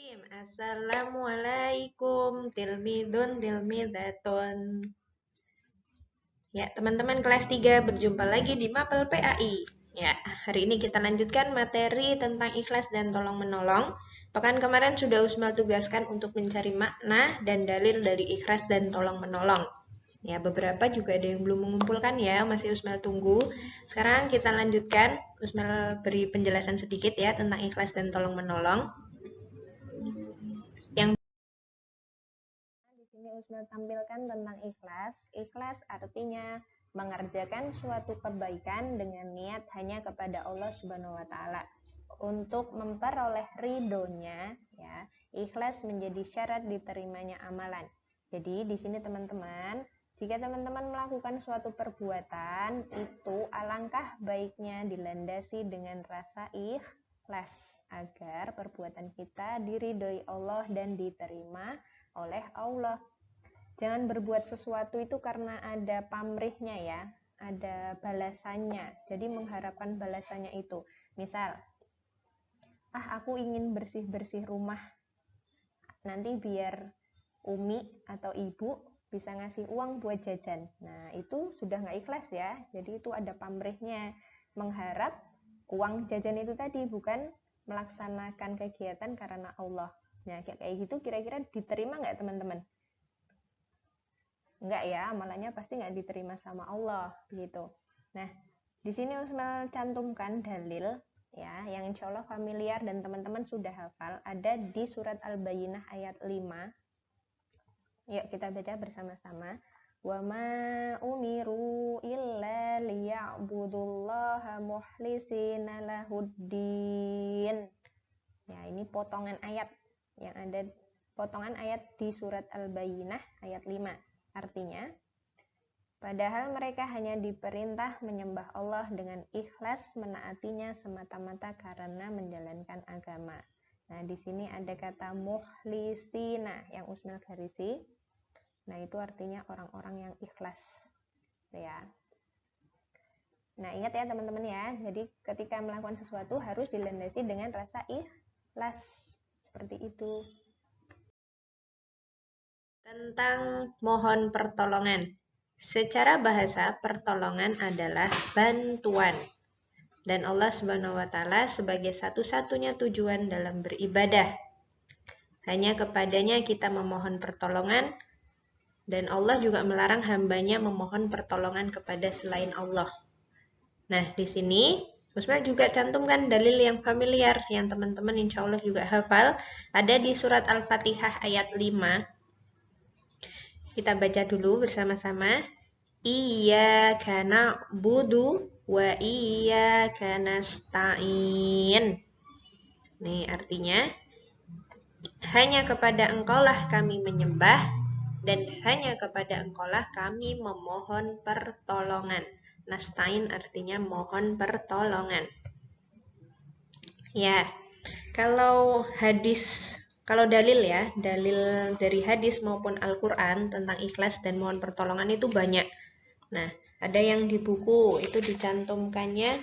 Assalamualaikum tilmidun. Ya, teman-teman kelas 3 berjumpa lagi di Mapel PAI. Ya, hari ini kita lanjutkan materi tentang ikhlas dan tolong menolong. Pekan kemarin sudah Usmal tugaskan untuk mencari makna dan dalil dari ikhlas dan tolong menolong. Ya, beberapa juga ada yang belum mengumpulkan ya, masih Usmal tunggu. Sekarang kita lanjutkan, Usmal beri penjelasan sedikit ya tentang ikhlas dan tolong menolong. Yang di sini Usman tampilkan tentang ikhlas. Ikhlas artinya mengerjakan suatu kebaikan dengan niat hanya kepada Allah Subhanahu wa taala untuk memperoleh ridhonya, ya. Ikhlas menjadi syarat diterimanya amalan. Jadi di sini teman-teman, jika teman-teman melakukan suatu perbuatan, itu alangkah baiknya dilandasi dengan rasa ikhlas agar perbuatan kita diridhoi Allah dan diterima oleh Allah. Jangan berbuat sesuatu itu karena ada pamrihnya ya, ada balasannya. Jadi mengharapkan balasannya itu. Misal, aku ingin bersih-bersih rumah. Nanti biar Umi atau Ibu bisa ngasih uang buat jajan. Nah, itu sudah nggak ikhlas ya. Jadi itu ada pamrihnya. Mengharap uang jajan itu tadi, bukan melaksanakan kegiatan karena Allah. Nah, kayak gitu kira-kira diterima nggak teman-teman? Enggak ya, amalannya pasti nggak diterima sama Allah, begitu. Nah, di sini Usmal cantumkan dalil ya, yang insya Allah familiar dan teman-teman sudah hafal, ada di surat Al-Bayyinah ayat 5. Yuk kita baca bersama-sama. Wa ma umiru illa liya'budullaha mukhlisina lahuddin. Ya, ini potongan ayat yang ada, potongan ayat di surat Al-Bayyinah ayat 5. Artinya, padahal mereka hanya diperintah menyembah Allah dengan ikhlas menaatinya semata-mata karena menjalankan agama. Nah, di sini ada kata mukhlisina yang Usmal garisi. Nah, itu artinya orang-orang yang ikhlas. Ya. Nah, ingat ya teman-teman ya. Jadi ketika melakukan sesuatu harus dilandasi dengan rasa ikhlas. Seperti itu. Tentang mohon pertolongan. Secara bahasa, pertolongan adalah bantuan. Dan Allah Subhanahu wa taala sebagai satu-satunya tujuan dalam beribadah. Hanya kepadanya kita memohon pertolongan, dan Allah juga melarang hambanya memohon pertolongan kepada selain Allah. Nah, di sini Usman juga cantumkan dalil yang familiar yang teman-teman insya Allah juga hafal. Ada di surat Al-Fatihah ayat 5. Kita baca dulu bersama-sama. Iyyaka na'budu wa iyyaka nasta'in. Nih artinya, hanya kepada Engkaulah kami menyembah dan hanya kepada Engkaulah kami memohon pertolongan. Nasta'in artinya mohon pertolongan. Ya, kalau dalil ya, dalil dari hadis maupun Al-Quran tentang ikhlas dan mohon pertolongan itu banyak. Nah, ada yang di buku itu dicantumkannya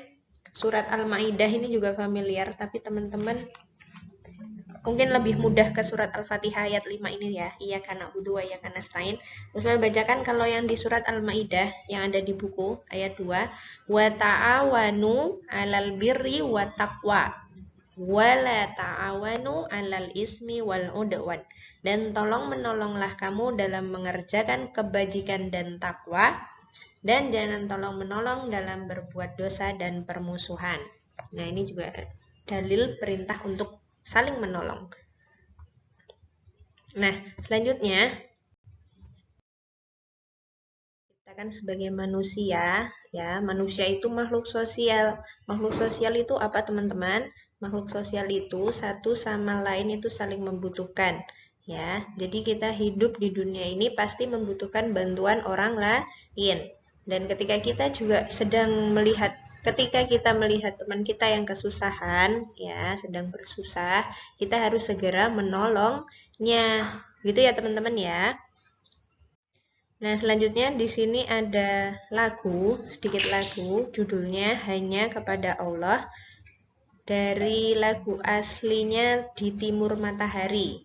surat Al-Maidah, ini juga familiar, tapi teman-teman mungkin lebih mudah ke surat Al-Fatihah ayat 5 ini ya. Iyyaka na'budu wa iyyaka nasta'in. Usman bacakan kalau yang di surat Al-Maidah yang ada di buku ayat 2, wa ta'awanu 'alal birri wa taqwa wala ta'awanu 'alal ismi wal 'udwan. Dan tolong menolonglah kamu dalam mengerjakan kebajikan dan takwa, dan jangan tolong menolong dalam berbuat dosa dan permusuhan. Nah, ini juga dalil perintah untuk saling menolong. Nah, selanjutnya kita kan sebagai manusia, ya, manusia itu makhluk sosial. Makhluk sosial itu apa, teman-teman? Makhluk sosial itu satu sama lain itu saling membutuhkan, ya. Jadi kita hidup di dunia ini pasti membutuhkan bantuan orang lain. Dan ketika kita melihat teman kita yang kesusahan, ya, sedang bersusah, kita harus segera menolongnya. Gitu ya, teman-teman ya. Nah, selanjutnya di sini ada sedikit lagu, judulnya Hanya Kepada Allah. dari lagu aslinya Di Timur Matahari.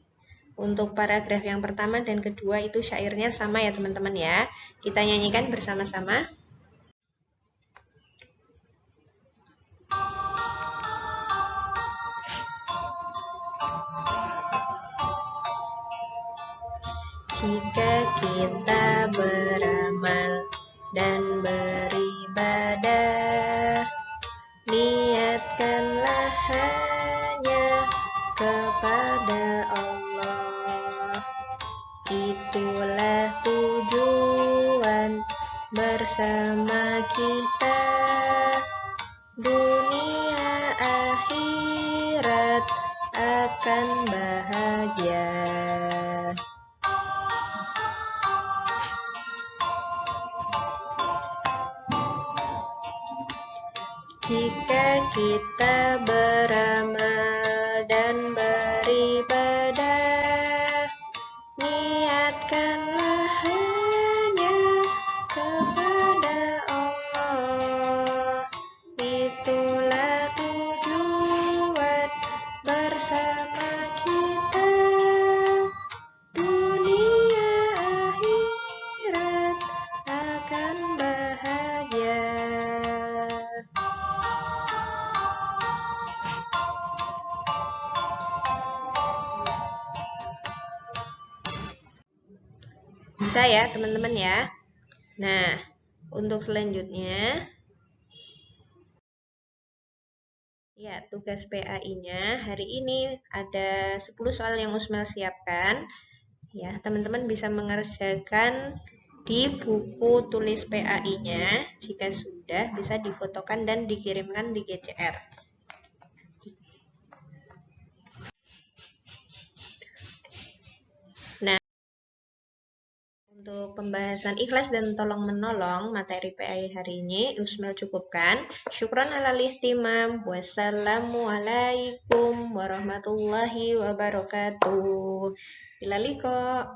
Untuk paragraf yang pertama dan kedua itu syairnya sama ya teman-teman ya. Kita nyanyikan bersama-sama. Jika kita beramal dan beribadah, niatkanlah hanya kepada Allah. Itulah tujuan bersama kita, dunia akhirat akan bahagia. Jika kita beramal dan beribadah, niatkanlah hanya kepada Allah. Itulah tujuan bersama kita, dunia akhirat akan bahagia. Bisa ya teman-teman ya. Nah, untuk selanjutnya, ya tugas PAI-nya hari ini ada 10 soal yang Usmel siapkan. Ya, teman-teman bisa mengerjakan di buku tulis PAI-nya. Jika sudah, bisa difotokan dan dikirimkan di GCR. Nah, untuk pembahasan ikhlas dan tolong menolong materi PAI hari ini, Usmel cukupkan. Syukron alal ihtimam. Wassalamualaikum warahmatullahi wabarakatuh. Bila liko.